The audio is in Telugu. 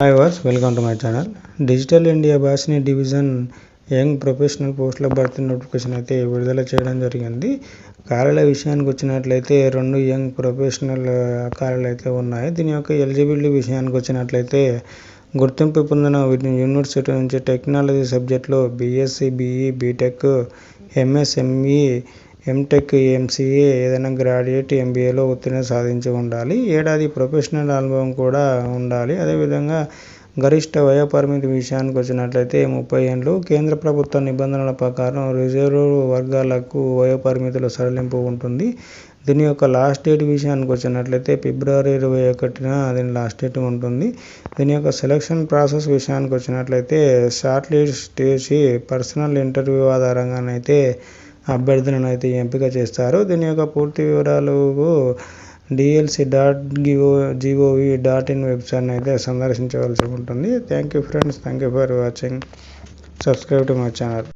హాయ్ వార్స్, welcome to my channel. Digital India బాసిని డివిజన్ యంగ్ ప్రొఫెషనల్ పోస్టుల భర్తీ నోటిఫికేషన్ అయితే విడుదల చేయడం జరిగింది. ఖాళీల విషయానికి వచ్చినట్లయితే 2 యంగ్ ప్రొఫెషనల్ ఖాళీలు అయితే ఉన్నాయి. దీని యొక్క ఎలిజిబిలిటీ విషయానికి వచ్చినట్లయితే గుర్తింపు పొందిన యూనివర్సిటీ నుంచి టెక్నాలజీ సబ్జెక్టులో BSc, BE, BTech, MSME, MTech, MCA, ఏదైనా గ్రాడ్యుయేట్, ఎంబీఏలో ఉత్తీర్ణత సాధించి ఉండాలి. ఏడాది ప్రొఫెషనల్ అనుభవం కూడా ఉండాలి. అదేవిధంగా గరిష్ట వయోపరిమితి విషయానికి వచ్చినట్లయితే 30 ఏళ్ళు. కేంద్ర ప్రభుత్వ నిబంధనల ప్రకారం రిజర్వ్ వర్గాలకు వయోపరిమితిలో సడలింపు ఉంటుంది. దీని యొక్క లాస్ట్ డేట్ విషయానికి వచ్చినట్లయితే ఫిబ్రవరి 21న దీని లాస్ట్ డేట్ ఉంటుంది. దీని యొక్క సెలక్షన్ ప్రాసెస్ విషయానికి వచ్చినట్లయితే షార్ట్ లిస్ట్ చేసి పర్సనల్ ఇంటర్వ్యూ ఆధారంగానైతే అభ్యర్థులను అయితే ఎంపిక చేస్తారు. దీని యొక్క పూర్తి వివరాలు dlc.gov.in వెబ్సైట్ని అయితే సందర్శించవలసి ఉంటుంది. Thank you friends, thank you for watching. Subscribe to my channel.